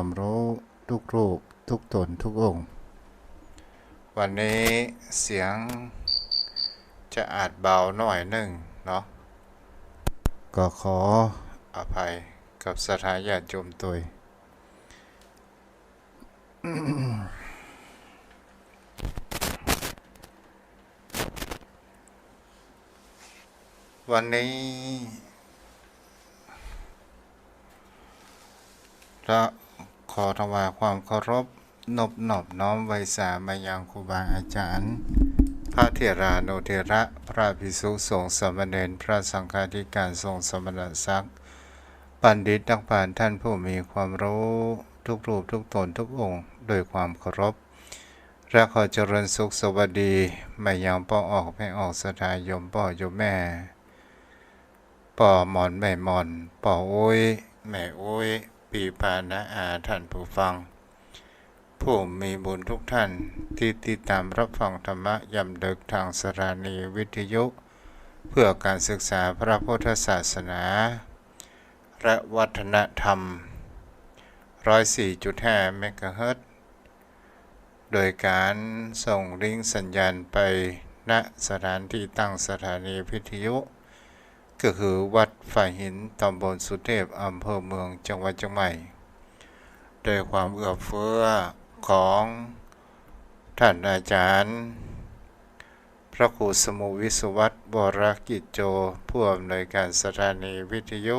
ความรู้ทุกรูปทุกตนทุกองค์วันนี้เสียงจะอาจเบาหน่อยหนึ่งเนาะก็ขออภัยกับสถานญาติโยมตัววันนี้เราขอถวายความเคารพนบน้อมไว้สามายังครูบาอาจารย์พระเถรานุเถระพระภิกษุสงฆ์สามเณรพระสังฆาธิการสงฆ์สมณศักดิ์บัณฑิตนักปราชญ์ท่านผู้มีความรู้ทุกรูปทุกตนทุกองค์โดยความเคารพและขอเจริญสุขสวัสดีมายังพ่อออกไม่ออกสถานโยมพ่อโยมแม่ป่อหมอนแม่หมอนป่อโอ้ยแม่โอ้ยปีพานะอาท่านผู้ฟังผู้มีบุญทุกท่านที่ติดตามรับฟังธรรมะยามดึกทางสถานีวิทยุเพื่อการศึกษาพระพุทธศาสนาและวัฒนธรรม 104.5 เมกะเฮิรตซ์โดยการส่งลิงก์สัญญาณไปณสถานที่ตั้งสถานีวิทยุก็คือวัดฝ่ายหินตำบลสุเทพอำเภอเมืองจังหวัดเชียงใหม่โดยความเอื้อเฟื้อของท่านอาจารย์พระครูสมุวิศวัตรวรกิจโจผู้อำนวยการสถานีวิทยุ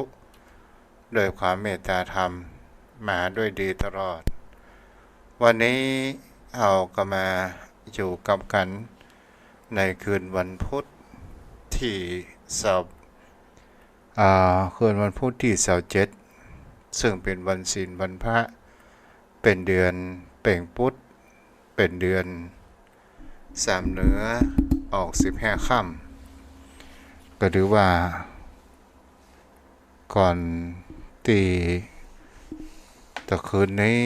โดยความเมตตาธรรมมาด้วยดีตลอดวันนี้เราก็มาอยู่กับกันในคืนวันพุธที่คืนวันพุธที่27ซึ่งเป็นวันศีลวันพระเป็นเดือนเป่งปุตเป็นเดือน3เหนือออก15ค่ำก็ถือว่าก่อนตีตะคืนนี้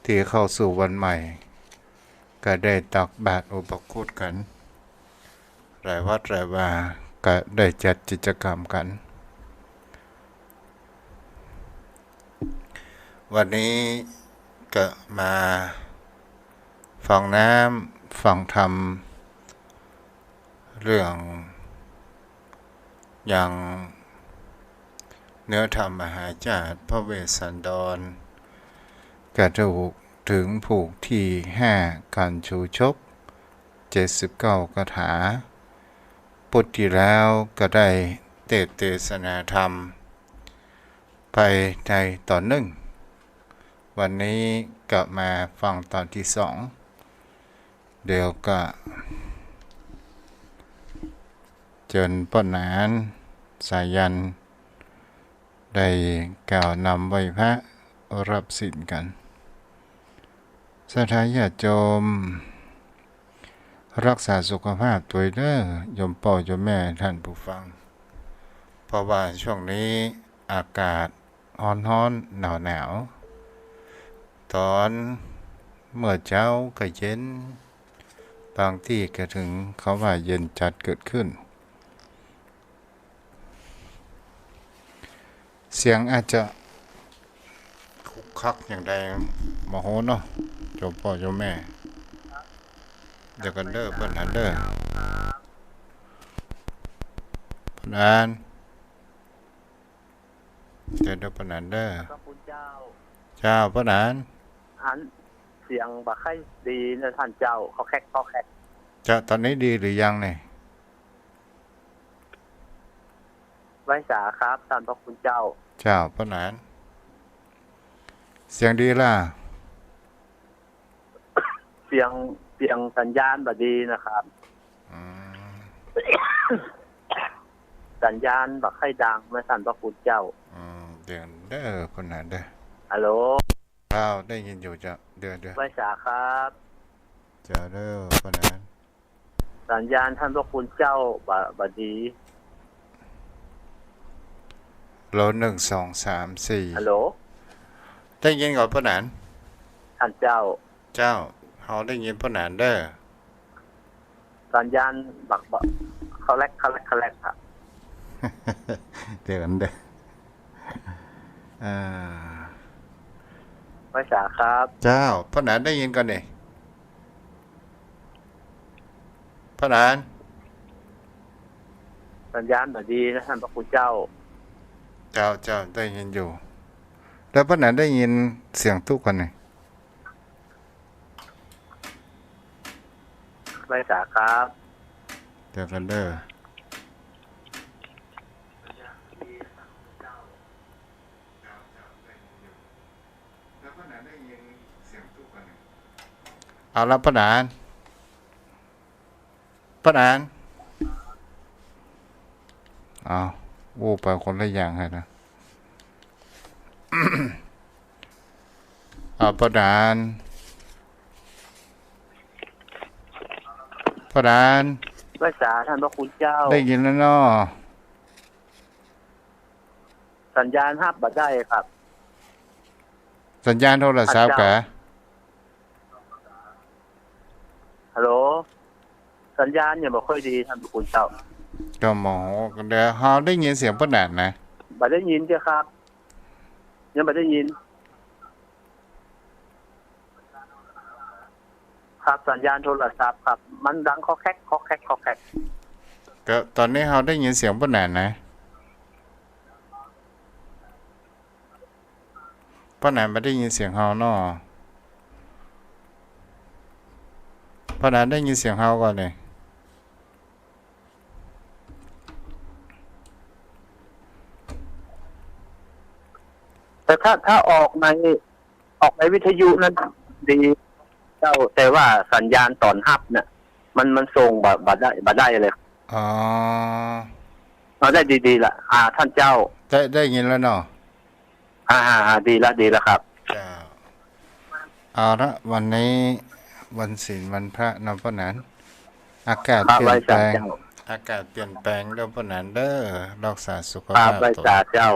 ที่เข้าสู่วันใหม่ก็ได้ตักบาตรอุปคุตกันหลายวัดหลายวาก็ได้จัดกิจกรรมกันวันนี้ก็มาฟังน้ำฟังธรรมเรื่องอย่างเนื้อธรรมมหาจารย์พระเวสสันดรกระถูกถึงผูกที่5การชูชก79คาถาพุทธที่แล้วก็ได้เทศนาธรรมไปในตอนหนึ่งวันนี้กลับมาฟังตอนที่2เดี๋ยวก็เจิญป้นานสายันได้กล่าวนำไว้พระรับศีลกันสถานญาติโยมรักษาสุขภาพตัวเด้อโยมพ่อโยมแม่ท่านผู้ฟังเพราะว่าช่วงนี้อากาศร้อนๆหนาวตอนเมื่อเช้าก็เย็นบางที่ก็ถึงเขาว่าเย็นจัดเกิดขึ้นเสียงอาจจะคุกคักอย่างใดโมโหเนาะโยมพ่อโยมแม่เดี๋ยวกันเด้อเพิ่นหันเด้อเพิ่นอ่านเดี๋ยวเพิ่นหันเด้อพระคุณเจ้าเจ้าเพิ่นอ่านเสียงบ่ค่อยดีนะท่านเจ้าเขาแคกจะตอนนี้ดีหรือยังเนี่ยไว้สาครับท่านพระคุณเจ้าเจ้าเพิ่นอ่านเสียงดีล่ะเสียงสัญญาณบ่ดีนะครับสัญญาณบ่ค่อยดังนะท่านพระคุณเจ้าเดี๋ยวเด้อเพิ่นอ่านเด้อฮัลโหลได้ยินอยู่จ้ะเด้อไว้สาครับเจ้าเด้อเพิ่นอ่านสัญญาณท่านพระคุณเจ้าบ่ดีโล1 2 3 4ฮัลโหลได้ยินก่อนเพิ่นอ่านท่านเจ้าเฮาได้ยินเพิ่นอ่านเด้อสัญญาณบักเขาแลกครับเดี๋ยวกันเด้อ ไว้สาครับ เจ้าพ่อหนานได้ยินก่อนนี่พ่อหนาน สัญญาณดีนะท่านพระคุณเจ้า เจ้าได้ยินอยู่ แล้วพ่อหนานได้ยินเสียงทุกคนนี่ ไว้สาครับ เดี๋ยวกันเด้อเอาละพ่อหนานเอาวู้ไปคนละอย่างให้นะ เอาพ่อหนานไว้สาท่านพระคุณเจ้า ได้ยินแล้วเนาะ สัญญาณฮับบัดได้ครับ สัญญาณโทรศัพท์กะ ฮัลโหลสัญญาณเนี่ยบ่ค่อยดีท่านพระคุณเจ้า ก็หมอเดี๋ยวเฮาได้ยินเสียงพ่อหนานนะ บัดได้ยินเจ้าครับยังบัดได้ยิน ครับสัญญาณโทรศัพท์ครับ มันดังคอแคก ก็ตอนนี้เฮาได้ยินเสียงพ่อหนานนะพ่อหนานไม่ได้ยินเสียงเฮาเนาะพ่อหนานได้ยินเสียงเฮาก่อนเลย แต่ถ้าออกในวิทยุนั้นดีเจ้า แต่ว่าสัญญาณตอนฮับเนี่ยมันส่งบัดได้เลย อ๋อ เอาได้ดีๆล่ะท่านเจ้า ได้ยินแล้วเนาะ ดีแล้วครับ เจ้าเอาละวันนี้วันศีลวันพระนำพ่อหนานอากาศ ครับ เปลี่ยนแปลง ไว้จ้ะ อากาศเปลี่ยนแปลงเด้อพ่อหนานเด้อรักษาสุข ครับ ภาพ ไว้ ตัว สาเจ้า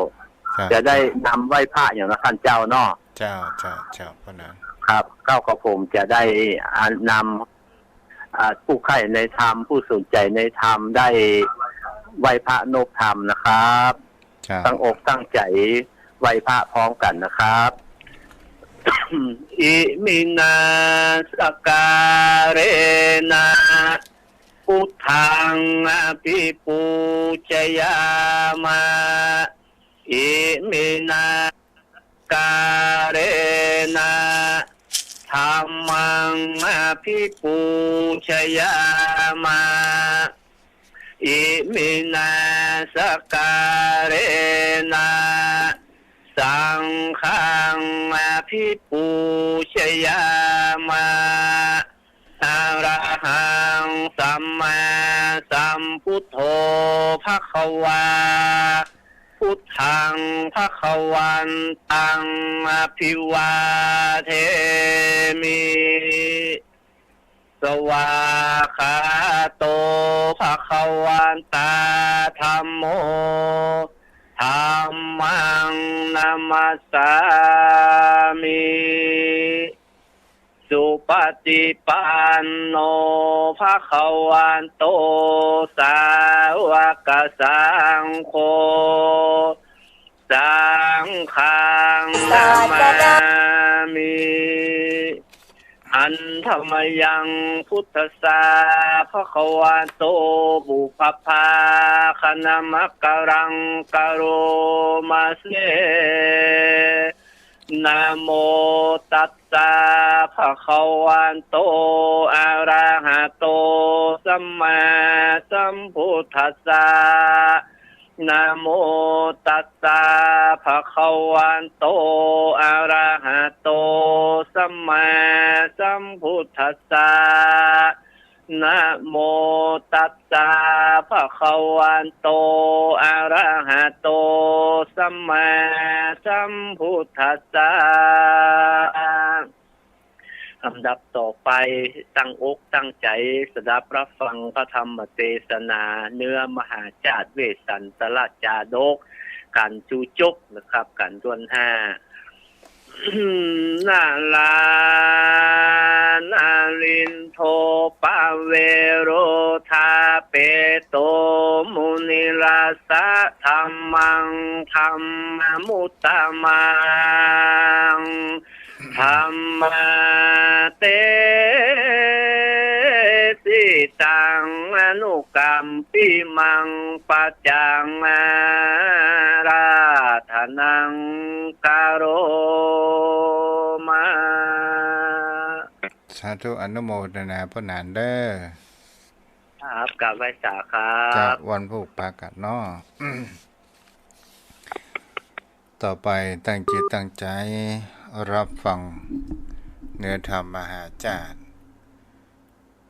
ครับ จะได้นำไหว้พระอย่างนะท่านเจ้าเนาะ เจ้าพ่อหนาน ครับก้าวกับผมจะได้นำผู้ใคร่ในธรรมผู้สนใจในธรรมได้ไหว้พระนบธรรมนะครับ เจ้า ตั้งอกตั้งใจไหว้พระพร้อมกันนะครับ อิมินาสการเรนะพุทธังอภิปูชยามาอิมินาการเรนะธัมมังอภิปูชยามาอิมินาสการเรนะสังฆังอภิปูชยามาอะระหังสัมมาสัมพุทโธภควาพุทธังภควันตังอภิวาเทมิสวาคาโตภควันตาธัมโมธัมมังนามัสสามิสุปฏิปันโนภวันโตสาวกสังโฆสังฆังนามามิ อันธรรมยังพุทธสาภควาโตบุพพาคณมักกรังกโรมาเสนะโมตัสสะภะคะวันโตอะระหะโตสัมมาสัมพุทธัสสะนะโมตัสสะภะคะวันโตอะระหะโตสัมมาสัมพุทธัสสะนะโมตัสสะภะคะวันโตอะระหะโตสัมมาสัมพุทธัสสะลำดับต่อไปตั้งอกตั้งใจสดับรับฟังพระธรรมเทศนาเนื้อมหาจาตุเวสสันตรจาดกการจูจกนะครับการด้วนห้านาลานาลินโทปะเวโรธาเปโตมุนิลาสะธัมมังธัมมุตตะมังธ ธรรมเตสิตังอนุกรรมปิมังปัจจังราธนังกโรมาสาธุอนุโมทนาพระนานเด้อครับกับไว้สาครัจากบวันผูกปากัดเนาะ ต่อไปตั้งจิตตั้งใจรับฟังเนื้อธรรมมหาจารย์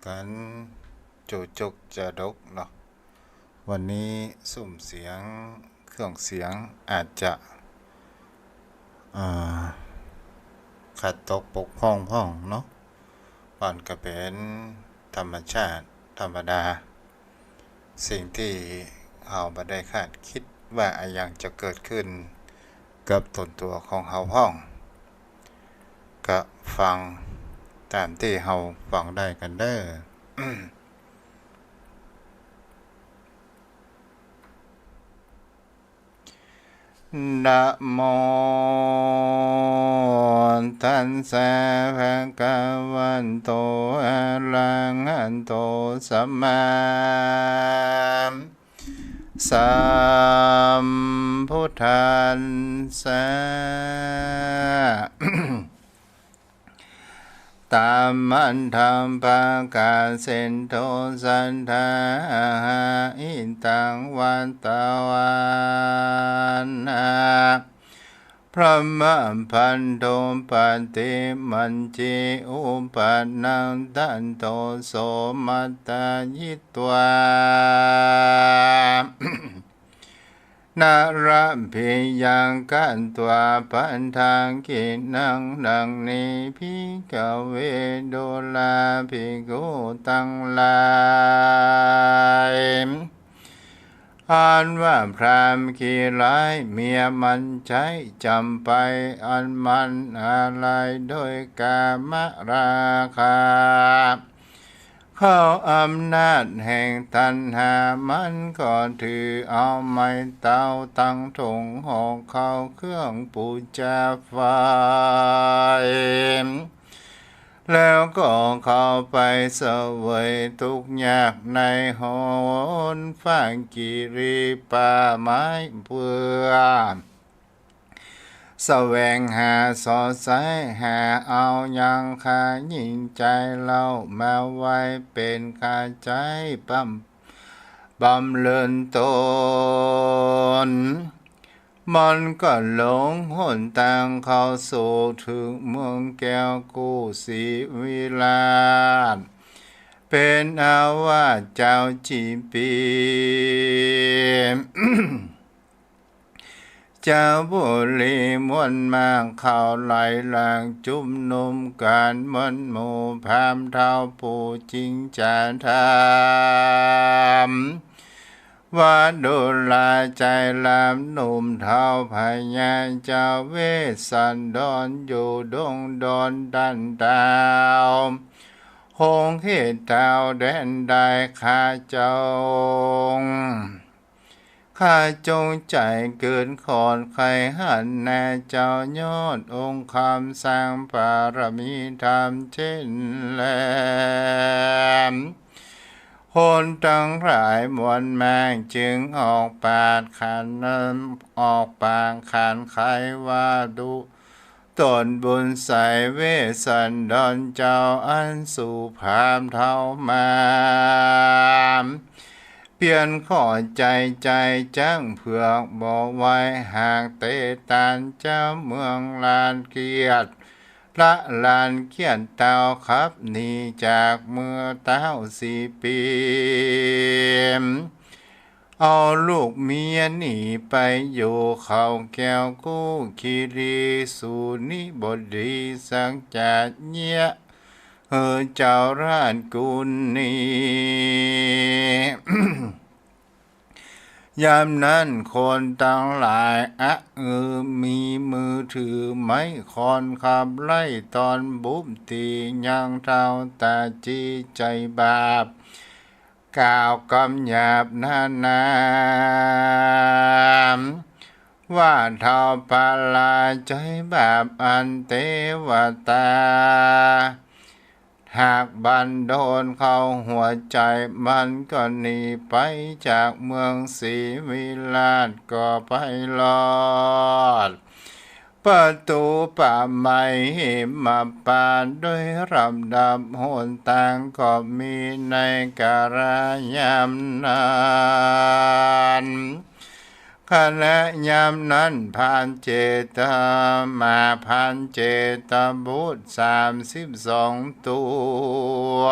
กันจูจกจะดกเนาะวันนี้สุ่มเสียงเครื่องเสียงอาจจะขัดตกปกพ้องเนาะป่อนก็เป็นธรรมชาติธรรมดาสิ่งที่เราไม่ได้คาดคิดว่าอะไรจะเกิดขึ้นกับตนตัวของเราพ้องก็ฟังตามที่เราฟังได้กันเด้อ นะโมตัสสะภะคะวันโตอะระหะโตสัมมาสัมพุทธัสสะ ตามมันธรรมปากาเซนโทสันทาอิตังวันตะวันพระมะพันโทปฏิมันจิอุปนังตันโตโสมัตตายิตวา นาระพิยังกันตัวปันทางกินังดังนี้พิกเวโดลาภิกขุตั้งหลายอ่านว่าพรามกี่หลายเมียมันใช้จำไปอันมันอะไรโดยกามราคาเข้าอำนาจแห่งตัณหามันก็ถือเอาไม้เต้าตั้งถงหอกเข้าเครื่องปูจาไฟแล้วก็เข้าไปเสวยทุกข์ยากในหนฟางกิริป่าไม้เพื่อแสวงหาสอดใสหาเอายังคายิ่งใจเรามาไว้เป็นกาใจบำเลินตนมันก็หลงหนทางเข้าสู่ถึงเมืองแก้วกูศรีวิลาศเป็นอาวาสเจ้าจีปี เจ้าบุรีมวลมากเข้าไหลหลังจุ่มนุมการมันหมู่พามเท้าผู้จริงจะทำว่าดูลาใจลามหนุ่มเท้าพญาเจ้าเวสสันดรอยู่ดงดอนดันดาวหงเหตุดาวแดนใดข้าเจ้าข้าจงใจเกินขอนใครหันแน่เจ้ายอดองค์คำสร้างปารมีธรรมเช่นแลคนทั้งหลายมวลแมงจึงออกปากขันออกปากขันใครว่าดุตนบุญใสเวสสันดรเจ้าอันสุภาพเท่ามาเปลี่ยนขอใจจังเผือกบอกไว้หากเตตานเจ้าเมืองลานเกียรติละลานเกียรติเต้าครับหนีจากเมื่อเต้า4 ปีเอาลูกเมียหนีไปอยู่เขาแก้วกู้คีรีสุนิบดีสังจาเนียเจ้าราชกุลนี ยามนั้นคนทั้งหลายมีมือถือไม้คอนขับไล่ตอนบุบตียังเท่าตาจีใจบาปกล่าวกำหยาบนาน ว่าเท่าปาลาใจแบบอันเทวตาหากบันโดนเข้าหัวใจมันก็หนีไปจากเมืองศรีวิลาศก็ไปรอดประตูป่าไม้หิมปานด้วยลำดับหนทางก็มีในกาลยามนั้นขณะยามนั้นผ่านเจตมาผ่านเจตบุตร32ตัว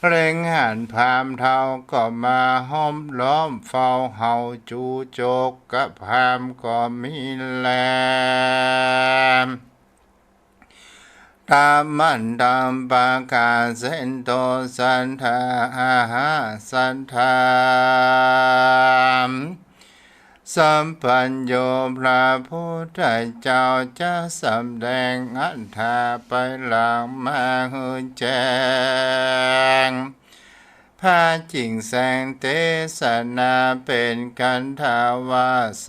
เร่งหันพามเท่าก็มาห้อมล้อมเฝ้าเฮาจูโจกกับพามก็มีแลตามมันตามปากาเส้นโตสันทาสันทามสัมปัญโยพระพุทธเจ้าจะสำแดงอัตถาไปหลังมาหือแจ้งพาจริงแสงเทศนาเป็นกันทาวาโส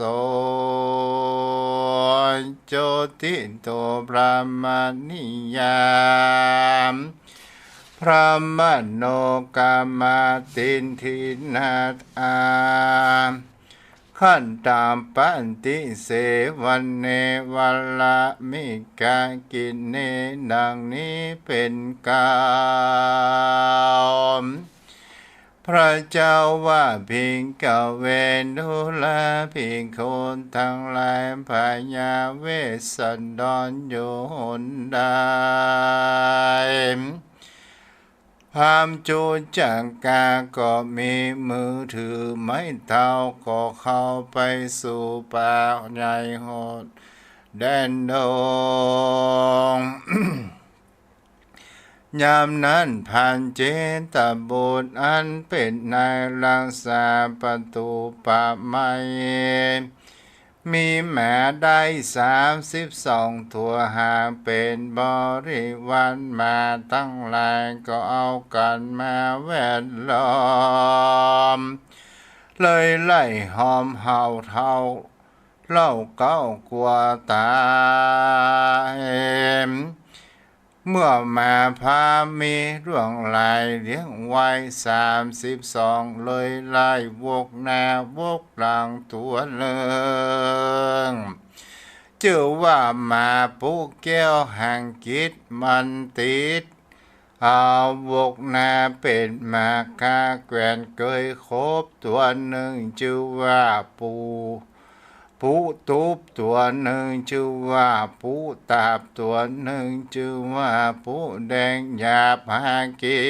โจติโตพระมณิยามพระมโนกามาตินทินาอาขันตามปันติเสวันเนวัลลามิกากินเนดังนี้เป็นกาวพระเจ้าว่าพิงกเวนดูแลพิงคนทั้งหลายพญาเวสสันดรโยนได้พามจูจังกาก็มีมือถือไม้เท้าก็เข้าไปสู่ป่าใหญ่โหดแดนดง ยามนั้นผ่านเจตบุตรอันเป็นนายรักษาประตูป่าไม้มีแม่ได้32ตัวหาเป็นบริวารมาทั้งหลายก็เอากันมาแวดล้อมเลยไล่หอมเห่าเท่าเล่าเก้ากลัวตายเมื่อมาพามีร่วงลายเลี้ยงไว้32เลยไล่วกหน้าวกหลังตัวเลิงชื่อว่ามาปุกแก้วห่างกิจมันติดเอาวกหน้าเป็นมาคาแกวนเคยคบตัวหนึ่งชื่อว่าปูตูบตัวหนึ่งชื่อว่าปูตาบตัวหนึ่งชื่อว่าปูแดงหยาบหากิ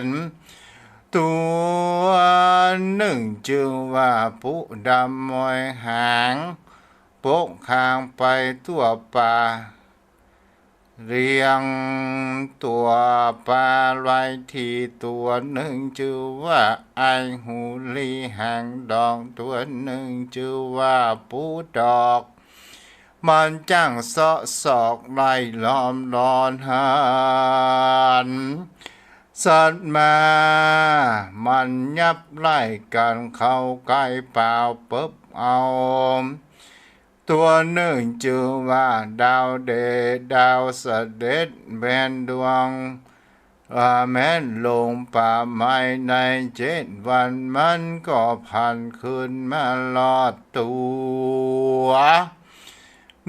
นตัวหนึ่งชื่อว่าปูดำมอยหางปกคางไปตัวป่าเรียงตัวปลาไว้ที่ตัวหนึ่งชื่อว่าไอหูลีหางดองตัวหนึ่งชื่อว่าปูดอกมันจ้างเสาะศอกไล่ล้อมรอนหันสัตว์มามันยับไล่กันเข้าใกล้เปล่าปึ๊บเอาตัวหนึ่งชื่อว่าดาวเดชดาวเสด็จแผ่นดวงแม้นลงป่าไม้ใน7 วันมันก็พันขึ้นมาลอดตัว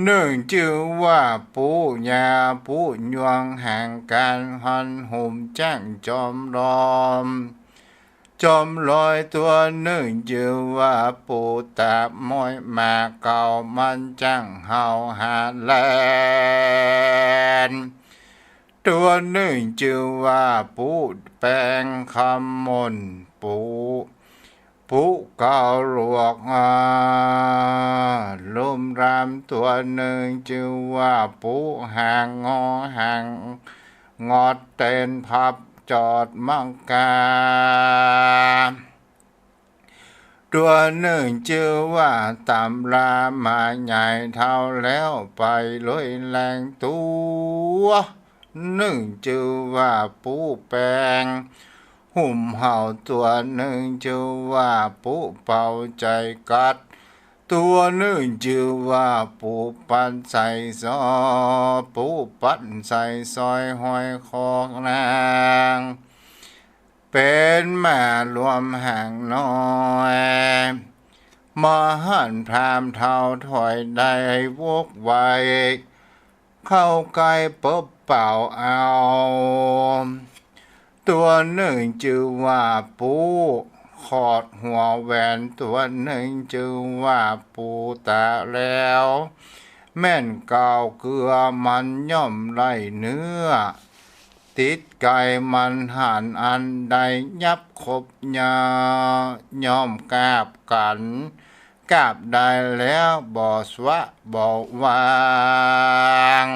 หนึ่งชื่อว่าปูญาปูยวงแห่งการหันหุ่มจ้างจอมรอมจอมลอยตัวหนึ่งชื่อว่าปูตาบมอยมาเก่ามันจังเฮาหาแลนตัวหนึ่งชื่อว่าปูแปลงคำมนปูเก่าหลวกลมรามตัวหนึ่งชื่อว่าปูหางงอหางงอดเต้นพับจอดมังกาตัวหนึ่งชื่อว่าตำรามาใหญ่เท่าแล้วไปลอยแรงตัวหนึ่งชื่อว่าปูแปงหุ่มเห่าตัวหนึ่งชื่อว่าปูเป่าใจกัด ตัวหนึ่งชื่อว่าปูปันใส่ซอปูปันใส่ซอยหอยคอกนางเป็นแม่รวมห่างน้อยมหันพรามเท่าถอยได้วกไว้เข้าใกล้ปบเป่าเอาตัวหนึ่งชื่อว่าปูขอดหัวแหวนตัวหนึ่งชื่อว่าปูตาแล้วแม่นเก่าเกลือมันย่อมไล่เนื้อติดไก่มันหันอันใดยับขบยาย่อมกาบกันกาบได้แล้วบ่อสวะบ่วาง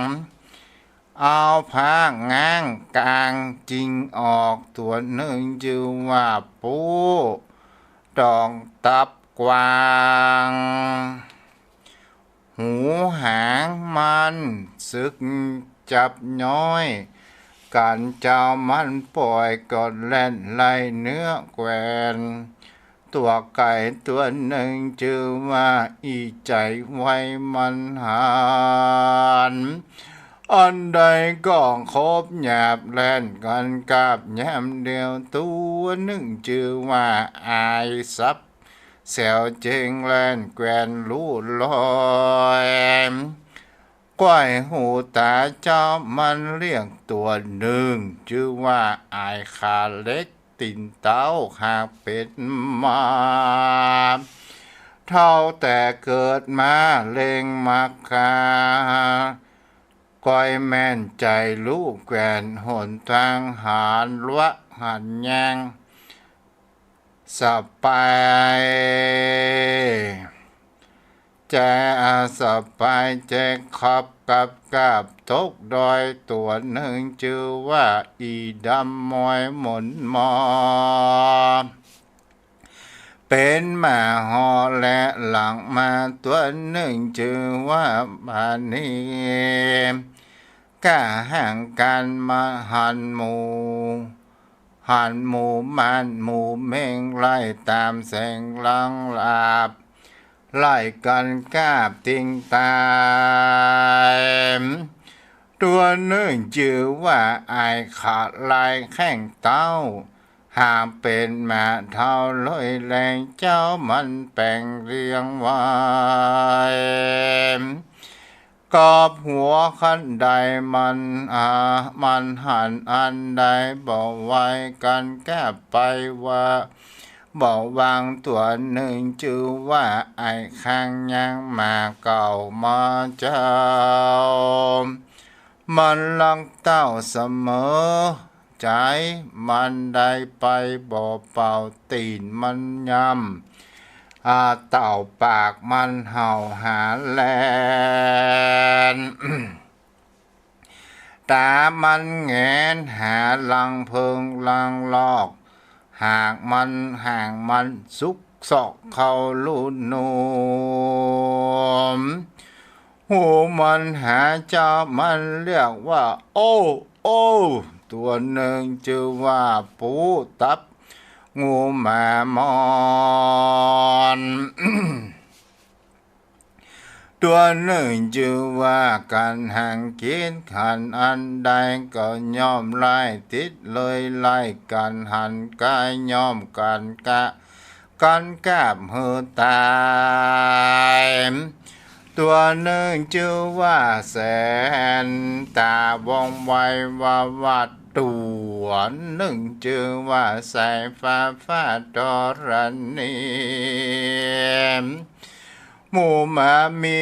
เอาผ้าง้างกลางจริงออกตัวหนึ่งชื่อว่าปูดองตับกวางหูหางมันสึกจับน้อยการเจ้ามันปล่อยกดเล่นไล่เนื้อแกวนตัวไก่ตัวหนึ่งชื่อว่าอีใจไว้มันหานอันใดก็คบหยาบแล่นกันกับแยมเดียวตัวหนึ่งชื่อว่าอายซับแซวเจงแล่นแกวนลู่ลอยก้อยหูตาเจ้ามันเรียกตัวหนึ่งชื่อว่าอายขาเล็กตินเต้าหากเป็ดมาเท่าแต่เกิดมาเลงมักคาก้อยแม่นใจลูกแกวนหนทางหารวะหันแยงสบายใจอาสบายใจขับกับทกดอยตัวหนึ่งชื่อว่าอีดำมอยหมุนมอเป็นหมาหอและหลังมาตัวหนึ่งชื่อว่าบานีก้าห่างกันมาหันหมูมันหมูเม่งไล่ตามแสงลังลาบไล่กันกาบติงตายตัวหนึ่งชื่อว่าไอขาดลายแข้งเต้าหากเป็นแม่เท่าลอยแรงเจ้ามันแป่งเรียงไว้กอบหัวขันใดมันหันอันใดบอกไว้กันแก้ไปว่าบอกวางตัวหนึ่งชื่อว่าไอ้ข้างยังมาเก่ามาเจ้ามันลังเต้าเสมอใจมันได้ไปบ่เป่าตีนมันยำเต่าปากมันเห่าหาแลน ตามันแงนหาลังเพิงลังลอกหากมันห่างมันซุกซอกเข้าลุ่นนมหูมันหาเจ้ามันเรียกว่าโอ้ตัวหนึ่งชื่อว่าปูตับงูแม่มอน ตัวหนึ่งชื่อว่าการห่างกินขันอันใดก็ย่อมไล่ติดเลยไล่กันหันกายย่อมกันกาบหือตายตัวหนึ่งชื่อว่าแสนตาวงไวว่าวัดตัวหนึ่งชื่อว่าสายฟ้าดอรันนีหมู่หมามี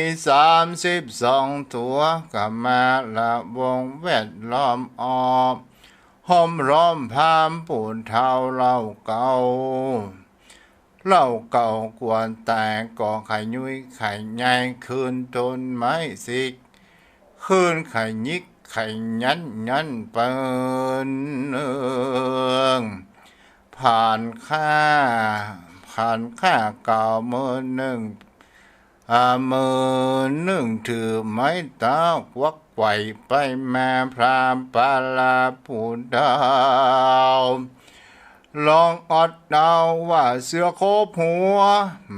32ตัวกับมาละวงแวดล้อมออบห้อมร้อมพามปูนเท่าเล่าเก่ากวนแต่ก่อไข่ยุ้ยไข่ใหญ่คืนต้นไม้สิกคืนไข่ยิกไข่ยันเปิ้นผ่านค่าเก่ามือหนึ่งมือหนึ่งถือไม้เท้าควักไกวไปแม่พรามปาลาปูดาว ลองอดเดาว่าเสือโคบหัว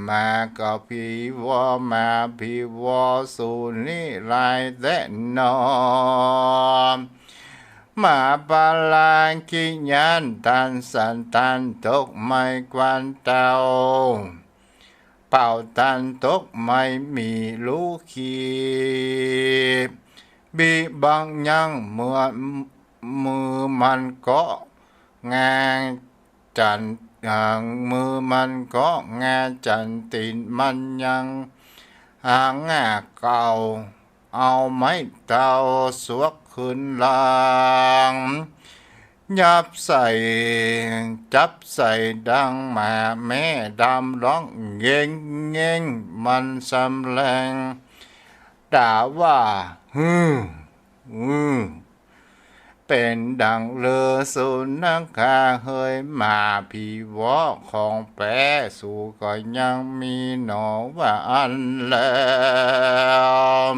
มากับพี่วอมาพี่วอสู่นี่ลายแต่นอนมาปาลางกิยันตันสันตันตกไม่กวนเตาเป่าตันตกไม่มีลูกขีบีบังยังเมื่อมือมันก็งานจันมือมันก็งานจันตีนมันยังหางงาเก่าเอาไม้เตาสวกขึ้นลางยับใส่จับใส่ดังมาแม่ดำร้องเง่งเง่งมันสำแรงด่าว่าเป็นดังเลือสุนัขาเฮยมาผีวอของแปรสู่ก็ยังมีหนอว่าอันแล้ว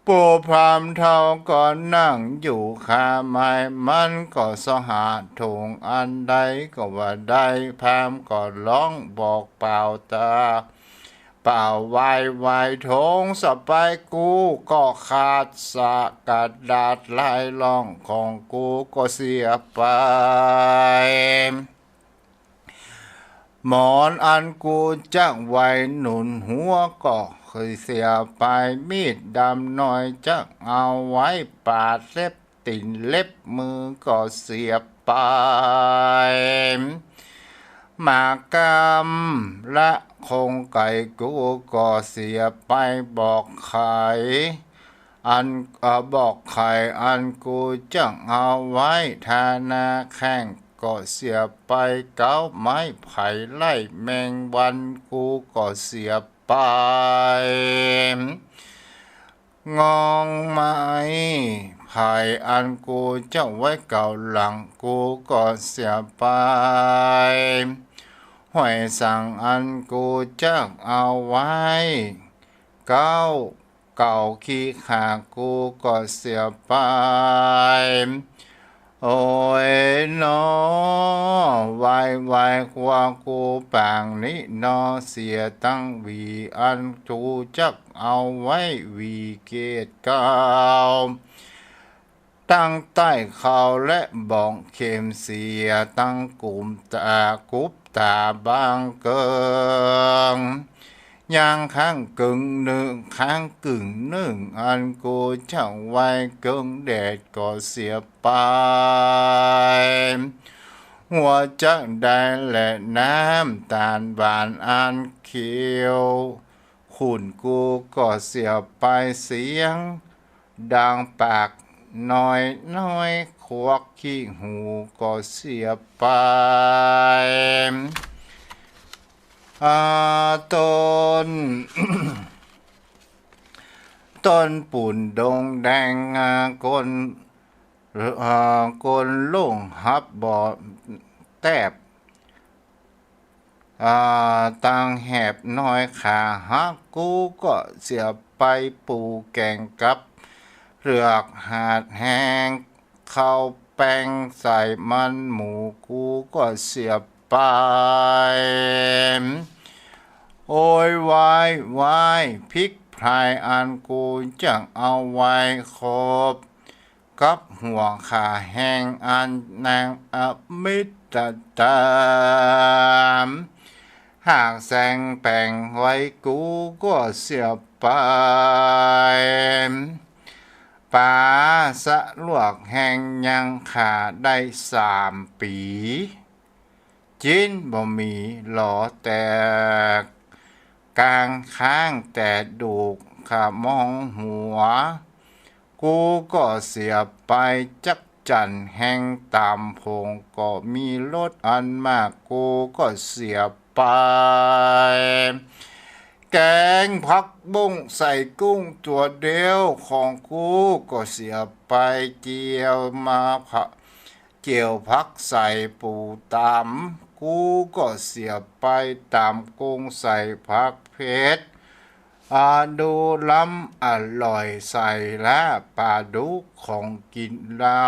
ปู่พรามเท่าก็นั่งอยู่คาไม้มันก็สหาถุงอันใดก็ว่าได้พรามก็ร้องบอกเปล่าตาเปล่าวายทงสไปกูก็ขาดสะกระดาษลายล่องของกูก็เสียไปหมอนอันกูจักไว้หนุนหัวก็เคยเสียไปมีดดำน้อยจักเอาไว้ปาดเล็บติ่นเล็บมือก็เสียไปหมากำและคงไก่กูก็เสียไปบอกใครอันบอกใครอันกูจังเอาไว้ทานาแข้งก็เสียไปเก้าไม้ไผ่ไล่แมงวันกูก็เสียไปงองไม้ไผ่อันกูเจ้าไว้เก่าหลังกูก็เสียไปห้อยสั่งอันกูจักเอาไว้เก้าเก่าขี้ขากูก็เสียไปโอ้ยนอวายความกูปางนี้นอเสียตั้งวีอันกูจักเอาไว้วีเกตเก่าตั้งใต้เขาและบ่องเข็มเสียตั้งกลุ่มตากุบตาบางเกิงย่างข้างกึ่งหนึ่งข้างกึ่งหนึ่งอันกูช่างไว้กึ่งแดดก็เสียไปหัวจักได้และน้ำตาลบานอันเขียวขุนกูก็เสียไปเสียงดังปากน้อยควักขี้หูก็เสียไปต้น ต้นปุ่นดงแดงกลลุ่งฮับบ่อแตบตังแหบน้อยขาฮักกูก็เสียไปปูแกงกับเลือกหาดแห้งข้าวแป้งใส่มันหมูกูก็เสียไปโอ้ยวายพริกพรายอันกูจังเอาไว้ครบกับหัวขาแห้งอันนางอมิตรตามหากแสงแปลงไว้กูก็เสียไปป่าสะลวกแห้งยังขาได้3 ปีจินบ่มีหลอแต่กลางข้างแต่ดูกขามองหัวกูก็เสียไปจักจันแห่งตามพงก็มีรถอันมากกูก็เสียไปแกงผักบุ้งใส่กุ้งตัวเดียวของกูก็เสียไปเจียวมาผักเจียวผักใส่ปูตำกูก็เสียไปตามกุ้งใส่ผักเผ็ดดูล้ำอร่อยใส่และปลาดุกของกินลา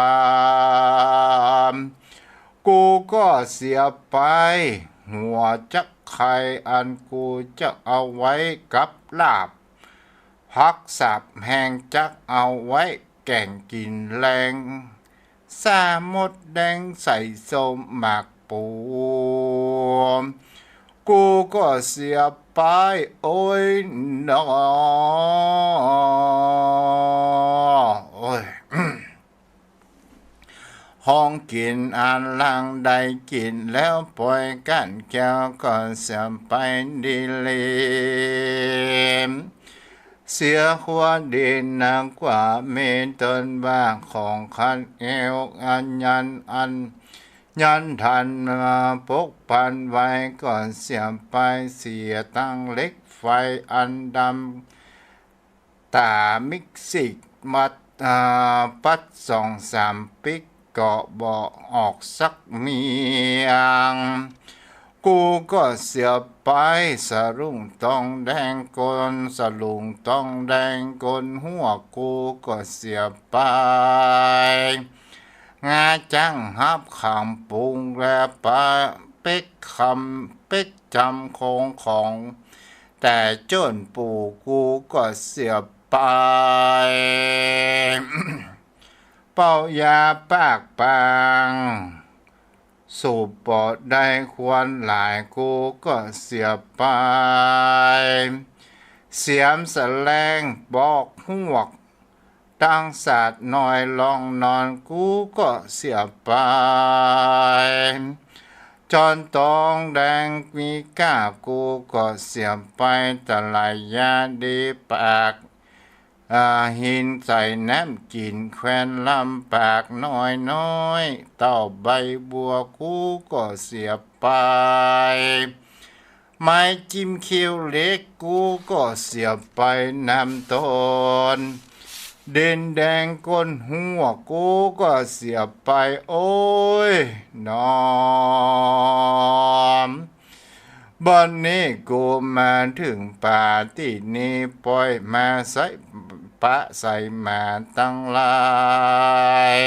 ม กูก็เสียไปหัวจักไข่อันกูจะเอาไว้กับลาบพักสับแห้งจักเอาไว้แก่งกินแรงสามดแดงใส่ส้มหมากปูมกูก็เสียไปโอ้ยนอโอ้ย ห้องกินอันลังได้กินแล้วปล่อยกันแก้วก็เสียไปดีเลยเสียหัวดินนางกว่าเมตนบ้างของคันเอวอันยันทันมาปกปันไว้ก่อนเสียไปเสียตั้งเล็กไฟอันดำตามิกซิกมัดปัด2-3 ปิกเกาะบอกออกสักเมียงกูก็เสียไปสรุงต้องแดงกลสลุงต้องแดงกลหัวกูก็เสียไปงาจังฮับคำปุงแลปะเป็กคำเป็กจำคงของแต่จนปู่กูก็เสียไป เป่ายาปากปางสูบปอดได้ควรหลายกูก็เสียไปเสียมแสลงบอกหวกตั้งศาสตร์น้อยลองนอนกูก็เสียไปจอนตองแดงมีก้ากูก็เสียไปตะไลยาดีปากหินใส่น้ำกินแควนลำปากน้อยเต่าใบบัวกูก็เสียไปไม้จิ้มเขียวเล็กกูก็เสียไปน้ำต้นเด่นแดงก้นหัวกูก็เสียไปโอ้ยน้อมบันนี้กูมาถึงป่าที่นี้ปล่อยมาใส่ปะใส่มาตั้งหลาย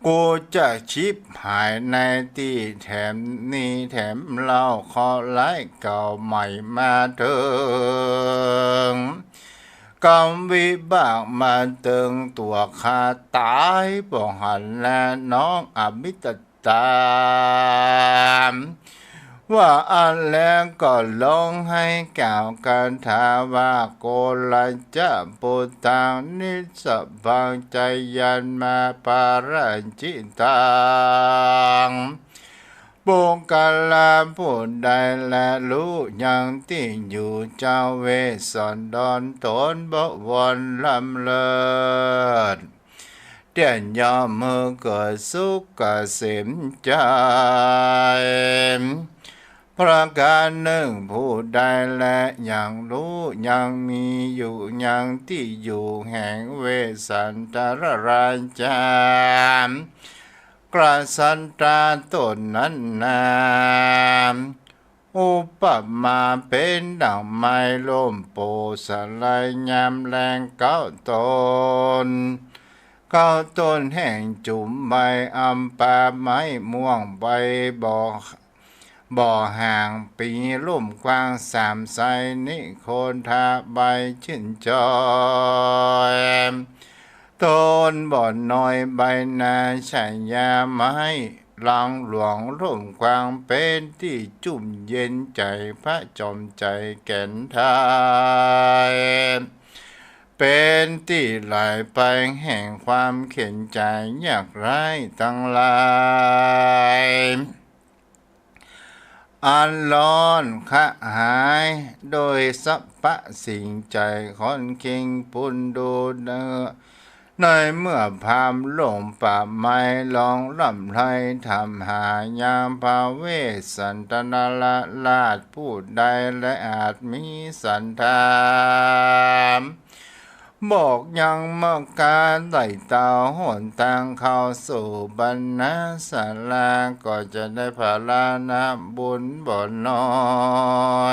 กูจะชิบหายในที่แถมนี้แถมเล่าขอไล่เก่าใหม่มาเถิงกำวิบากมาเติงตัวขาตายบ่หันและน้องอมิตตามว่าอันแล้วก็ลงให้กล่าวกันทาว่าโกลันจะปุตังนิสบังใจยันมาปารัญจิตังปุงกาลาผู้ใดและรู้ยังที่อยู่เจ้าเวสสันดรตนบ่วนลำเลิศเตียนยอมมือเกิดสุขเกษมใจประการหนึ่งผู้ใดและยังรู้ยังมีอยู่ยังที่อยู่แห่งเวสันตรราชากระสันตาตนนั้นนาอุปมาเป็นดังไม้ลมโปสลายยามแรงเก้าต้นแห่งจุ่มใบอัมปาไม้ม่วงใบบ่อห่างปีลุ่มกว้าง3 ไซนิโคนทาใบชื่นจอยต้นบ่อนน้อยใบนาชัยยาไม้ลังหลวงร่มกว้างเป็นที่จุ่มเย็นใจพระจอมใจแก่นทายเป็นที่ไหลไปแห่งความเข็นใจอยากไร้ตั้งหลายอันร้อนขะหายโดยสัพพะสิ่งใจคนเก่งปุนดูเนื้อในเมื่อพามหลงป่าไม้ลองลำไรทำหายามภาเวสันตนาละลาดพูดใดและอาจมีสันธามบอกยังเมื่อการไต่เต่าหนทางเข้าสู่บรรณศาลาก็จะได้พาลานาบุญบ่น้อ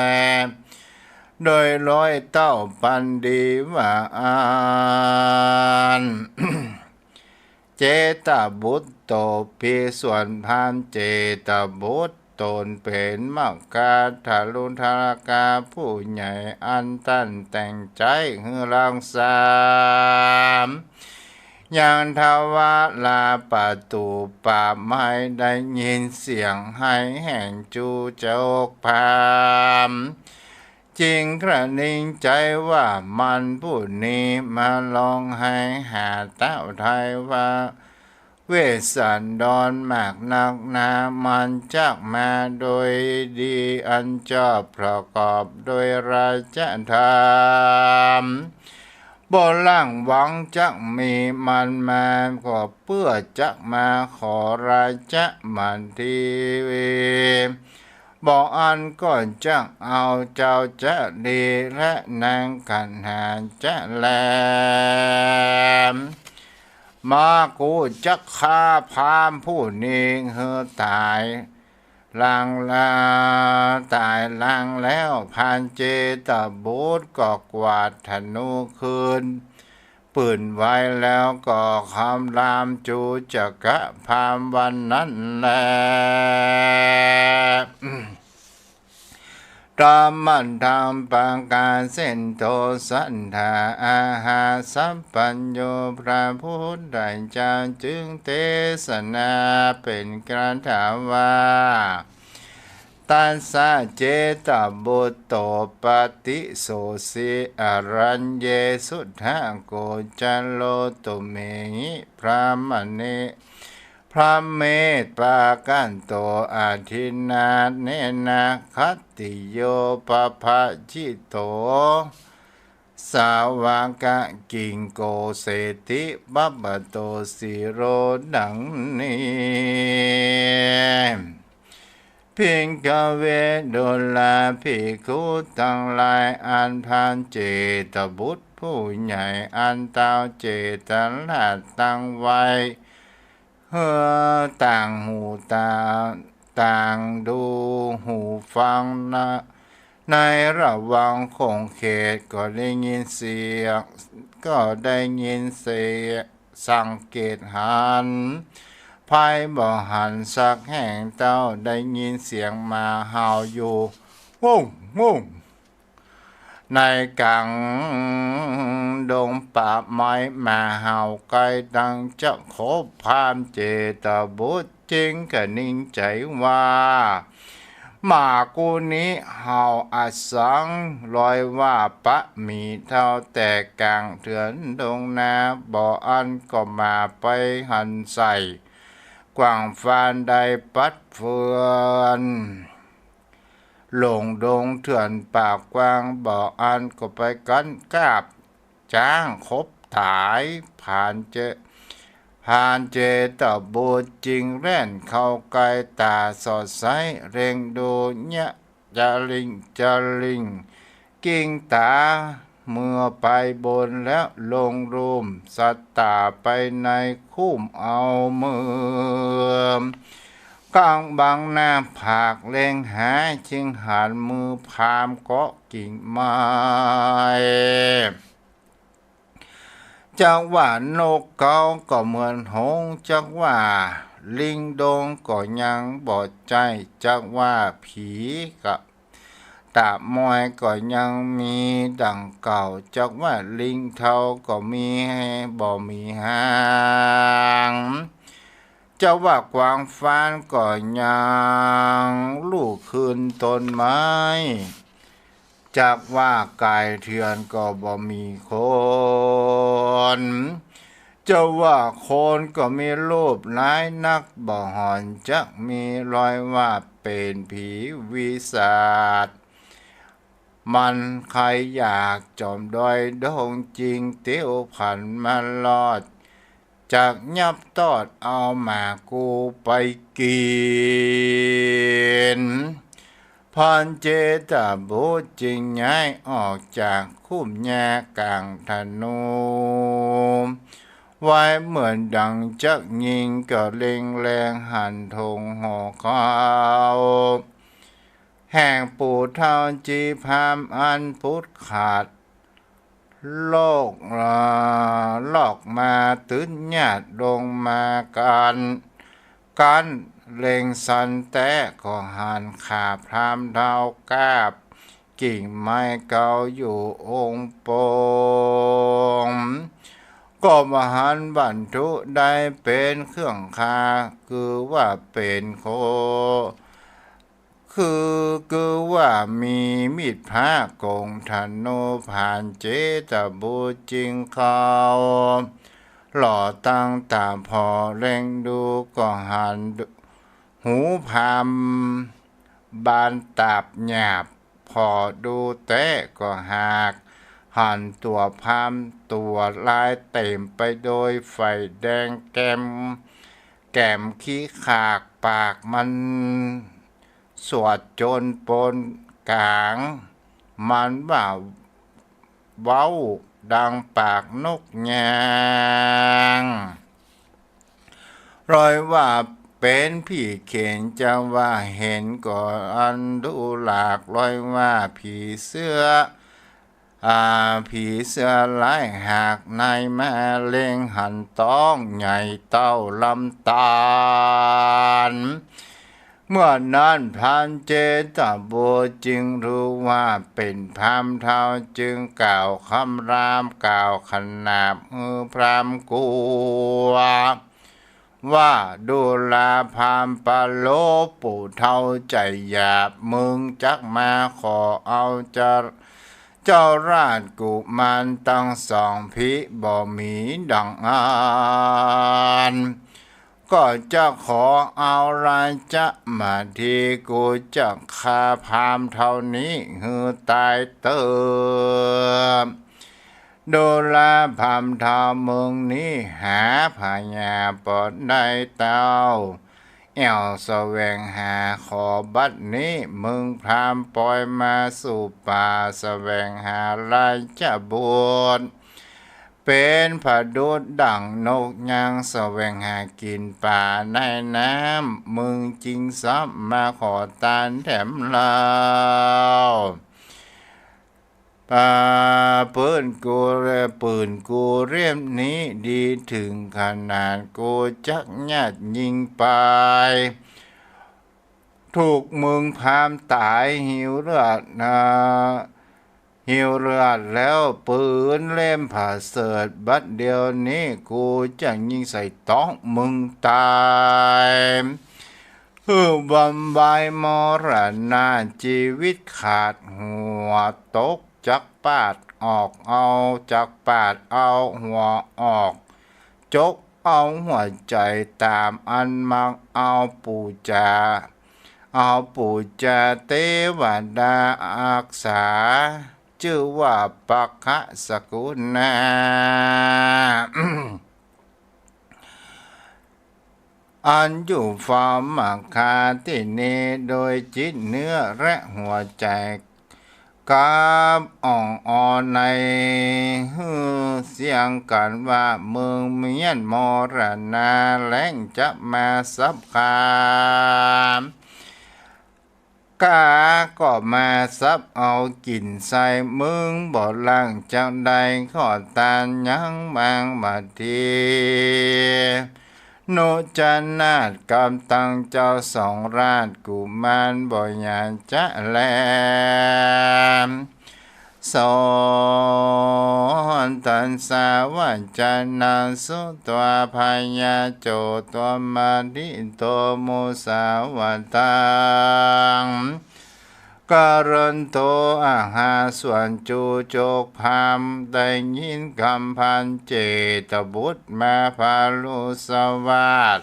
ยโดยร้อยเต้าปันดีว่าอ่าน เจตบุตโตภิส่วนพามเจตบุตรตนเป็นมักกาทารุณทารกาผู้ใหญ่อันตั้นแต่งใจฮือรังสามยังทวาลาประตูป่าไม้ได้ยินเสียงให้แห่งจูเจกพามจริงกระนิ่งใจว่ามันผู้นี้มาลองให้หาเต้าไทยว่าเวสสันดรมากนักนามันจักมาโดยดีอันชอบประกอบโดยราชธรรมบ่ล่างหวังจักมีมันมาก็เพื่อจักมาขอราชมันทีวีบอกอันก่อนจักเอาเจ้าจะดีและนางกันหาจะแลมมากูจักฆ่าพามผู้นี้เฮือตายตายลางแล้วพานเจตบูตรก็กวาดธนูคืนปืนไว้แล้วก็คำรามจูจักะพามวันนั้นแลตามมันทำปังการเส้นโตสันธาอาหาสัพปัญโยพระพุทธเจ้าจึงเทศนาเป็นการถามว่าตัสสะเจตบุตโตปฏิโสสิอรัญเยสุทธโกจัลโลตุเมหิพระมณีพระเมตปากันโตอาทินาเนนะคัตติโยปภะจิโตสาวกะกิงโกเสติบัพพโตสิโรดังนี้เพียงกเวโดลาภิกขุทั้งหลายอันพานเจตบุตรผู้ใหญ่อันเต้าเจตลาดตั้งไว้ต่างหูต่างดูหูฟังนะในระหว่างคงเขตก็ได้ยินเสียงสังเกตหันภายบ่หันสักแห่งเต้าได้ยินเสียงมาเห่าอยู่งงในกลางดงป่าไม้มาเห่าไกลดังจะขบพามเจตบุตรจริงกะนิ่งใจว่าหมากูนี้เห่าอาสังลอยว่าปะมีเท่าแต่กลางเถือนดงนาบ่ออันก็มาไปหันใส่กว่างฟานใดปัดเฟือนหลงดงเถื่อนปากกว้างบ่ออันก็ไปกันกาบจ้างคบถายผ่านเจตบูตรจริงแร่นเข้าไกลตาสอดใสเร่งดูเนี่ยจะลิงกิ้งตาเมื่อไปบนแล้วลงรูมสัตตาไปในคุ้มเอามือกลางบางหน้าผากเล็งหาชิงหันมือพามเกาะกิ่งไม้จักว่านกเขาก็เหมือนหงส์จักว่าลิงดงก็ยังบอดใจจักว่าผีกับตาหมอยก็ยังมีดังเก่าจักว่าลิงเทาก็มีให้บ่มีหางจักว่ากวางฟานก็ยังลูกคืนต้นไม้จักว่ากายเถื่อนก็บ่มีคนจะว่าคนก็มีรูปหลายนักบ่หอนจักมีรอยว่าเป็นผีวิสาทมันใครอยากจอมดอยดงจริงเตี้ยวผันมาลอดจากยับตอดเอามากูไปกินพันเจตบุตรจึงย้ายออกจากคุ้มแย่กลางธนูไว้เหมือนดังจักยิงก็เล็งแรงหันธงหอเขาแห่งปู่เท่าจีพามอันพุทธขาดโลก หลอกมาตื้นญาติลงมาการเล็งสันแต่ก็หันขาพรามดาวกาบกิ่งไม้เก่าอยู่องค์โปงก็มหันบรรทุได้เป็นเครื่องคาคือว่าเป็นโคคือว่ามีมีดผ้ากงธนูผ่านเจตบูจริงเขาหล่อตั้งตาพอเล่งดูก็หันหูพามบานตาบหยาบพอดูเตะก็หากหันตัวพามตัวลายเต็มไปโดยไฟแดงแก้มขี้ขากปากมันสวดจนปนกลางมันว่าเว้าดังปากนกยางรอยว่าเป็นพี่เข็นจะว่าเห็นก่อนอันดูหลากรอยว่าผีเสื้อผีเสื้อลายหากในแม่เล็งหันต้องใหญ่เต้าลำตาลเมื่อนั้นพรานเจตบัวจึงรู้ว่าเป็นพรามเท่าจึงกล่าวคำรามกล่าวขนาบพรามกัวว่าดูลาพามปะโลปู่เท่าใจหยาบมึงจักมาขอเอาเจ้าราชกุมารตั้งสองพิบ่มีดังอานก็จะขอเอารายจะมาที่กูจะคาพามเท่านี้หือตายเติมดูแลพามเท่าเมืองนี้หาพญาปอดได้เต้าแอวแสวงหาขอบัดนี้มึงพรามปล่อยมาสู่ป่าแสวงหาลายจะบวชเป็นผาดุดดั่งนกยางแสวงหากินป่าในน้ำมึงจริงซับมาขอตานแถมลาวปืนกูเรียมนี้ดีถึงขนาดกูจักญาติยิงไปถูกมึงพามตายหิวเลือดแล้วปืนเล่มผ่าเสิร์ตบัดเดียวนี้กูจะยิงใส่ต้องมึงตายบำบายมรณะชีวิตขาดหัวตกจักปาดออกเอาจากปาดเอาหัวออกจกเอาหัวใจตามอันมักเอาปูจาเทวดาอักษาชื่อว่าปักขะสกุลนา อันอยู่ฟอร์มคาที่นี้โดยจิตเนื้อและหัวใจกับอ่องอ่อนในเสียงกันว่าเมืองเมียนมรณาแรงจะมาสับคามกาก็มาซับเอากินใส่มึงบ่ลังจังใดขอตานยังบางมาทีโนจันนาดกำตังเจ้าสองราชกุมารบ่ยานจะแลมสอนตันสาวัจจานังสุตัวพายาโจตัวมาดิโตมุสาวตังการันโตอาหาส่วนจูโจกพามได้ยินคำพันเจตบุตรมาพาลุสวัสด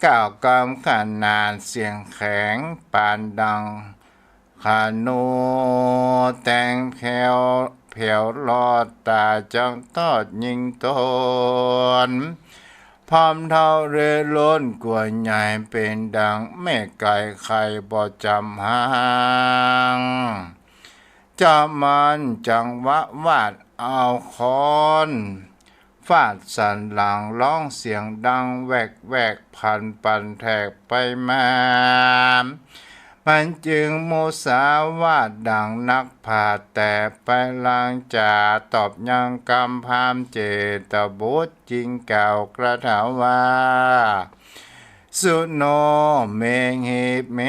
ก้าวกำขนาดเสียงแข็งปานดังขานูแต่งแผ่วลอดตาจังทอดยิงตนพร้อมเท่าเรือล้นกว่าใหญ่เป็นดังแม่ไก่ไข่บ่จำหางจะมันจังวะวาดเอาคอนฟาดสันหลังร้องเสียงดังแวกพันปันแทกไปมา มันจึงมุสาวาทดังนักผ่าแต่ไปลังจาตอบยังกำพามเจตบุตรจริงเก่ากระถาว่าสุโนเมหิเม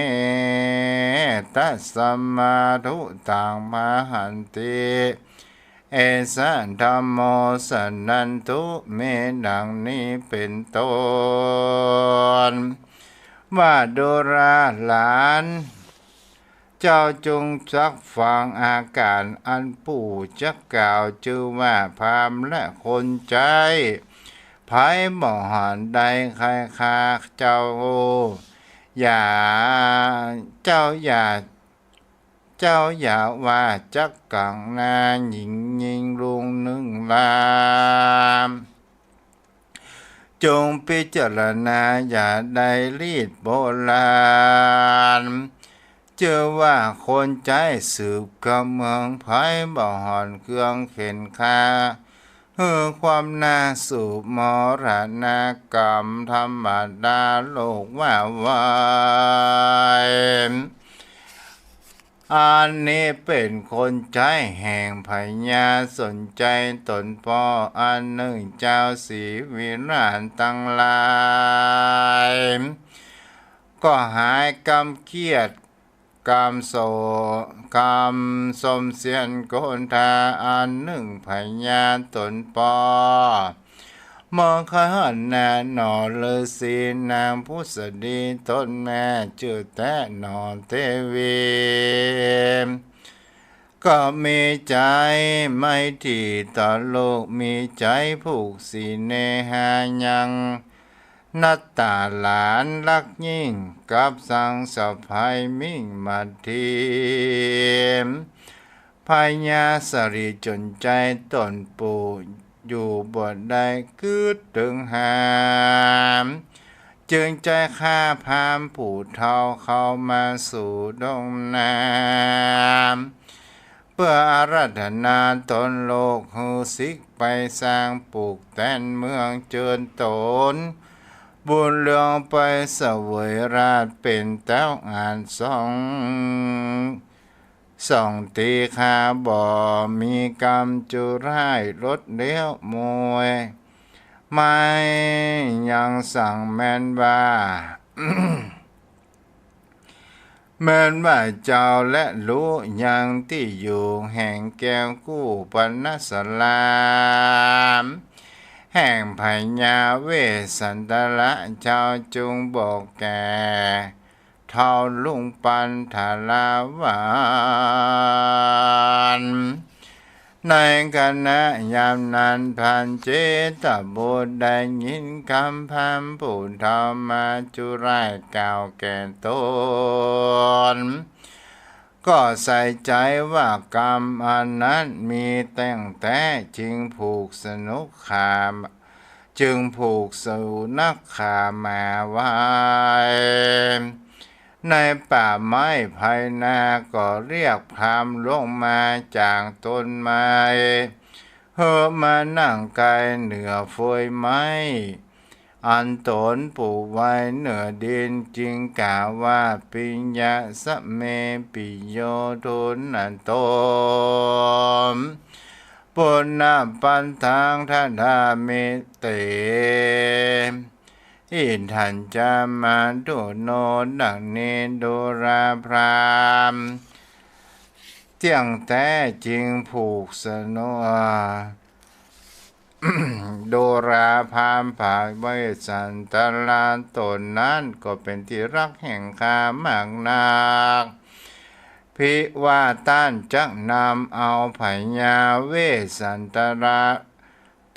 ตัสสมาธุตังมหันติเอสันธรรมโมสันนันตุเมดังนี้เป็นต้นว่าดุราหลานเจ้าจงซักฟังอาการอันปู่จะกล่าวชื่อว่าพราหมณ์และคนใจไผบ่หันใดใครคาเจ้าอย่าเจ้าอย่าว่าจักกังนาหญิงยิงลุงหนึ่งลามจงพิจารณาอย่าได้รีดโบราณเจอว่าคนใจสืบกำเมืองไผ่บ่หอนเครื่องเข็นคาความน่าสูบมรณกรรมธรรมดาโลกว่าวายอันนี้เป็นคนใจแห่งพญาสนใจตนพ่ออันหนึ่งเจ้าสีวิราชตั้งหลายก็หายกำเกียดกำสมเสียนโกนทาอันหนึ่งพญาตนปอมองขหันนาหนอฤาษีนางผู้สดีต้นแม่ชื่อแต่หนอเทวีก็มีใจไม่ที่ต่อโลกมีใจผูกสีเนหายังนัตตาหลานรักยิ่งกับสังสะพายมิ่งมาทีพญาสริจนใจตนปูอยู่บ่ได้คืดถึงหามจึงใจข้าพามผู้เท่าเข้ามาสู่ดงน้ำเพื่ออาราธนาตนโลกหูสิกไปสร้างปลูกแต่นเมืองเจิญตนบุญเรืองไปเสวยราชเป็นเต้าอ่านส่องตีขาบ่มีกรรมจุร้ายรถเลี้ยวมวยไม่ยังสั่งแม่นว่า แม้นว่าเจ้าและรู้ยังที่อยู่แห่งแก้วกู้ปณสลามแห่งพญาเวสสันตระเจ้าจงบอกแก่เท่าลุงปันธาลาวานในขณะยามนั้นพันเจตบุตรได้ยินคำพามผู้ธรรมาจุไรกล่าวแก่ตนก็ใส่ใจว่ากรรมอันนั้นมีแต่งแต่จึงผูกสนุกขาจึงผูกสู่นักขามาไว้ในป่าไม้ภายนาก็เรียกพรามลงมาจากต้นไม้มานั่งกายเหนือฟอยไม้อันตนปลูกไว้เหนือดินจึงกล่าวว่าปิญญาสะเมปิโยทุนนันโตปุณณปันทังทัดามิเตอินทันจามาดุโนดังนี้ดุราพรามเที่ยงแต่จริงผูกสนุโดราพามผากไว้สันตลาตนนั้นก็เป็นที่รักแห่งข้ามากนักพิว่าต้านจักนำเอาพญาเวสสันตระ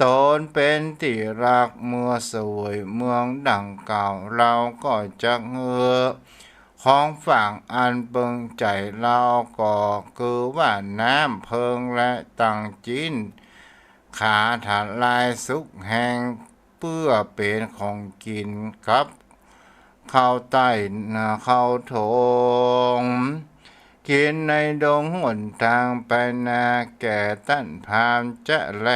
ตนเป็นที่รักเมื่อสวยเมืองดังเก่าเราก็จักของฝั่งอันเบิงใจเราก็คือว่าน้ำเพิงและตังจินขาถาลายสุกแห้งเพื่อเป็นของกินครับเข้าใต้เข้าโถงกินในดงหนทางไปนาแก่ต้นพามจะแล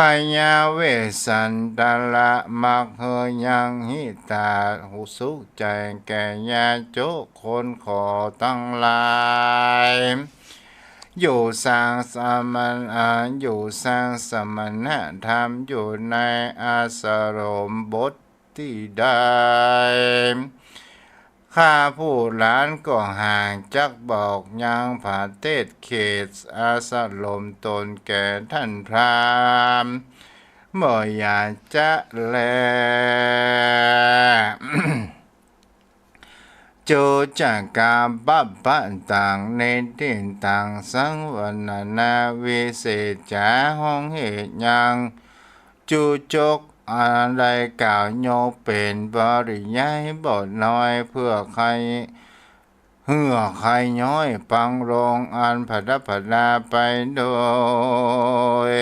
พยาเวสันตละมักเฮยังหิตาหุสุใจแก่ยาโจคนขอตั้งหลายอยู่สร้างสมันอยู่สร้างสมณธรรมอยู่ในอาสรมบทที่ใดข้าผู้หลานก็ห่างจักบอกยังผาเทศเขตอาสลมตนแก่ท่านพราหมณ์เมื่ออยากจะแล โจจากกาบับบัต่างในดินต่างสังวันนาวิเศษจาห้องเหตุยังจูจกอะไรกล่าวโยเป็นบริยายบทน้อยเพื่อใครเหื่อใครย้อยปังโรงอันผัดผัดาไปโดย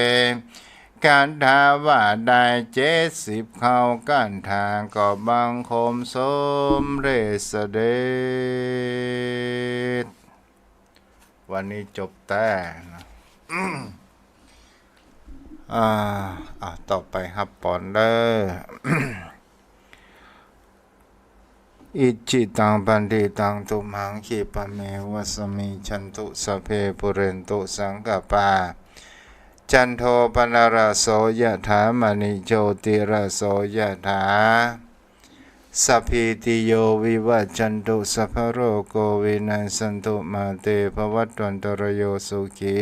การทาว่าได้70เข้ากันทางก็บังคมสมเรสเดชวันนี้จบแต่นะต่อไปครับปอนเดอร์อิจิตังปันติตังตุมังขีปะเมวะสมิชันตุสพเพปุเรนตุสังกปาจันโทปนารโสยถามณิโชติรโสยถาสัพพิติโยวิวัจจันตุสัพพโรโกวินัสสันตุมาเตภวัตวันตรโยสุขี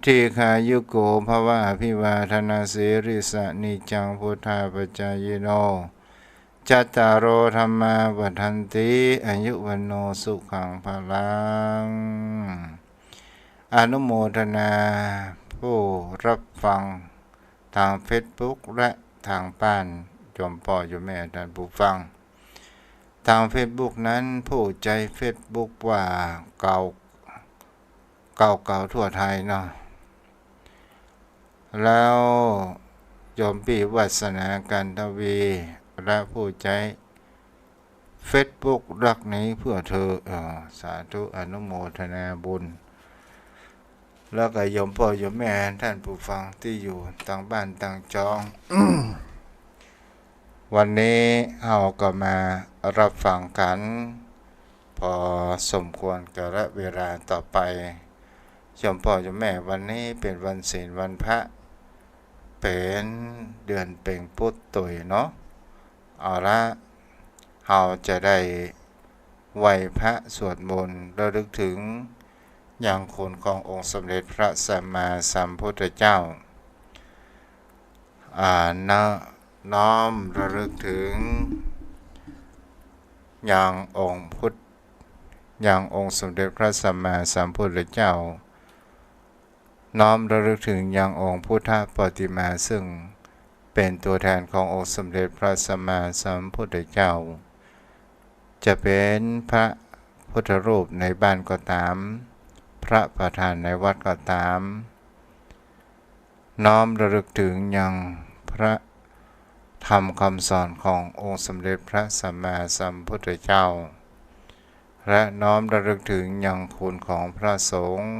ทีขายุโกภวะอภิวาทนาสิริสะนิจังพุทธาปจายโนจัตตารโอธรรมาวัฏันติอายุวันโนสุขังพลังอนุโมทนาผู้รับฟังทางเฟซบุ๊กและทางบ้านจอมพ่อจอมแม่ท่านผู้ฟังทางเฟซบุ๊กนั้นผู้ใจเฟซบุ๊กว่าเก่าทั่วไทยเนาะแล้วยมปีวัสนากันทวีและผู้ใจเฟซบุ๊กรักนี้เพื่อเธอสาธุอนุโมทนาบุญแล้วก็ยมพ่อยมแม่ท่านผู้ฟังที่อยู่ต่างบ้านต่างจอง วันนี้เราก็มารับฟังกันพอสมควรกับเวลาต่อไปยมพ่อยมแม่วันนี้เป็นวันศีลวันพระเป็นเดือนเป่งพุธตุยเนาะเอาละเราจะได้ไหว้พระสวดมนต์ระลึกถึงอย่างคุณขององค์สมเด็จพระสัมมาสัมพุทธเจ้าน้อมระลึกถึงอย่างองค์พุทธอย่างองค์สมเด็จพระสัมมาสัมพุทธเจ้าน้อมระลึกถึงอย่างองค์พุทธปฏิมาซึ่งเป็นตัวแทนขององค์สมเด็จพระสัมมาสัมพุทธเจ้าจะเป็นพระพุทธรูปในบ้านก็ตามพระประธานในวัดก็ตามน้อมระลึกถึงอย่างพระธรรมคำสอนขององค์สมเด็จพระสัมมาสัมพุทธเจ้าและน้อมระลึกถึงอย่างคุณของพระสงฆ์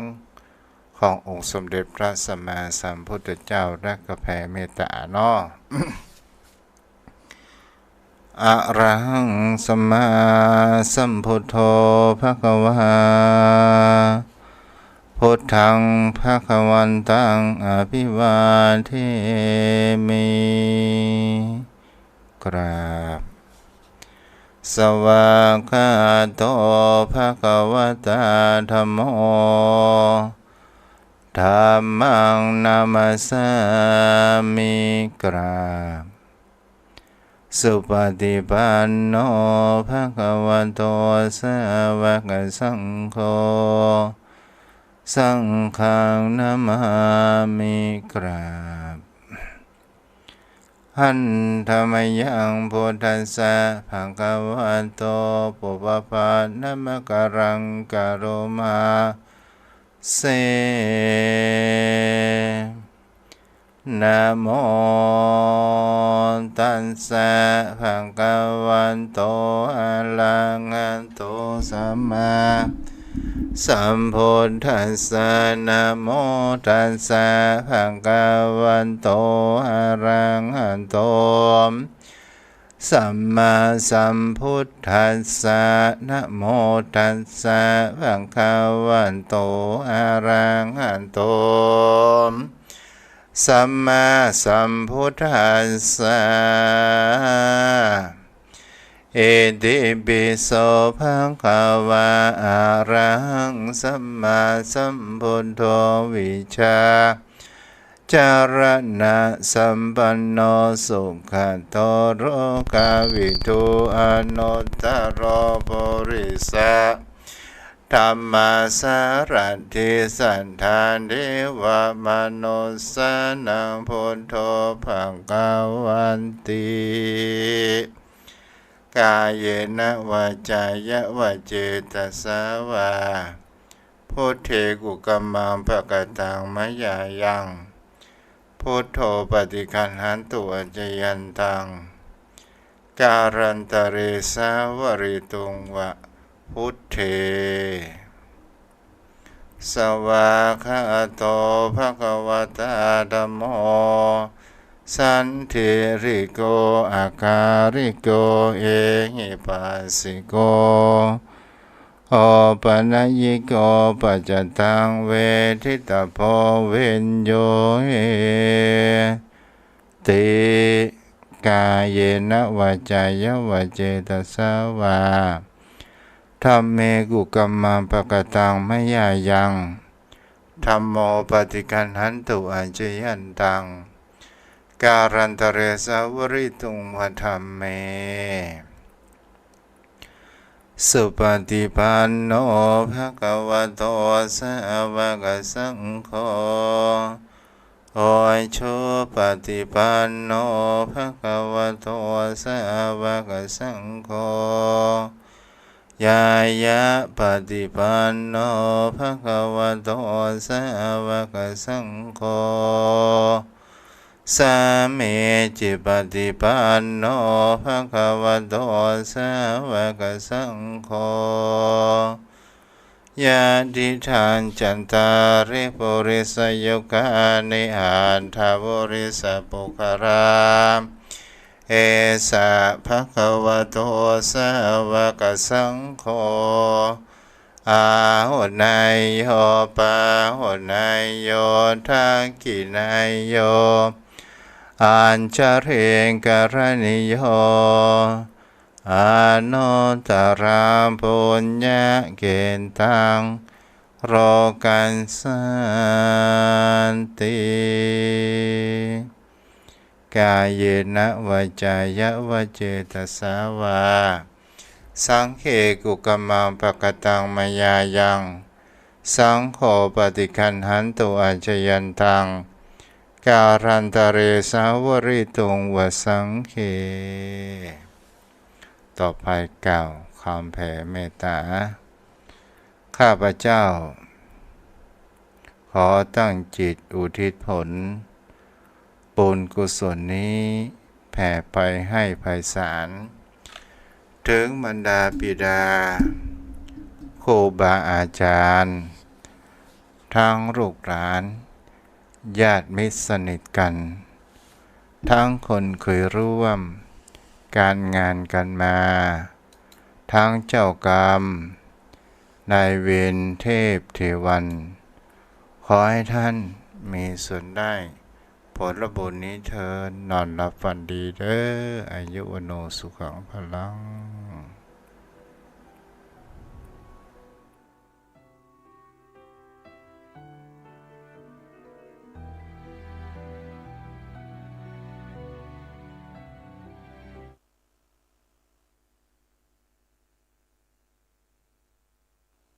ขององค์สมเด็จพระสัมมาสัมพุทธเจ้าและก็แผ่เมตตาเนาะ อะระหังสัมมาสัมพุทโธภควาพุทธังภควันตังอภิวาเทมิกราบสวากขาโตภควตาธัมโมธัมมังนามัสสามิกราบสุปฏิปันโนภควโตสาวกสังโฆสังฆังนามามิกราบหันธรรมยังพุทธัสสะภควโตปุปปะนะมะกะรังกะโรมาเสนะโมตัสสะภะคะวะโตอะระหะโตสัมมา สัมพุทธัสสะนะโมตัสสะภะคะวันโตอะระหะโตสัมมาสัมพุทธัสสะนะโมตัสสะภะคะวันโตอะระหะโตสัมมาสัมพุทธัสสะเอติปิโสภะคะวะอะระหังสัมมาสัมพุทโธวิชาจารณะสัมปันโนสุขโตโรกาวิทูอนุตตรปุริสะธรรมสารถิสัทธาเทวมนุสสานังพุทโธภคะวันติกายเนวาจายะวะเจตสาวาพุทเทกุกัมมังภกตังมะยายังพุทโธปฏิคันหันตุอจยันตังการันตเรสาวริตุงวะพุทเทสวากขาโตภควตาธัมโมสันทิริโกอาการิโกเอหิปัสสิโกโอปัญญิโกปัจจตังเวทิตาโพเวนโยเอติกายเนวาจายวะเจตสาวาธัมเมกุกัมมังภกตังมะยายังธัมโมปฏิคันหันตุอจยันตังการันตเรสาวริตุงวะธัมเมสุปฏิปันโนภะคะวะโตสาวกสังโฆโอยโชปฏิปันโนภะคะวะโตสาวกสังโฆยายะปฏิปันโนภะคะวะโตสาวกสังโฆสัมเมจิปฏิปันโนภะคะวะโตสาวกสังโฆยะติทานจันตาริปุริสยุคานิอันทาวุริสปุคารามเอสะภะคะวะโตสาวกสังโฆอาหุนายโยปาหุนายโยทักขินายโยอัญชเรงกรณิโยอนุตตรปุญญเกณตังโรกันสันติกายเนวาจายะวะเจตสาวาสังเขกุกัมมังภกตังมะยายังสังโฆปฏิคันหันตุอจยันตังการันตเรสาวริตุงวสังเขต่อไปกล่าวคำแผ่เมตตาข้าพเจ้าขอตั้งจิตอุทิศผลบุญกุศลนี้แผ่ไปให้ไพศาลถึงบรรดาบิดาครูบาอาจารย์ทั้งลูกหลานญาติมิตรสนิทกันทั้งคนเคยร่วมการงานกันมาทั้งเจ้ากรรมนายเวรเทพเทวันขอให้ท่านมีส่วนได้ผลบุญนี้เถิดนอนหลับฝันดีเด้ออายุวโนสุขังพลัง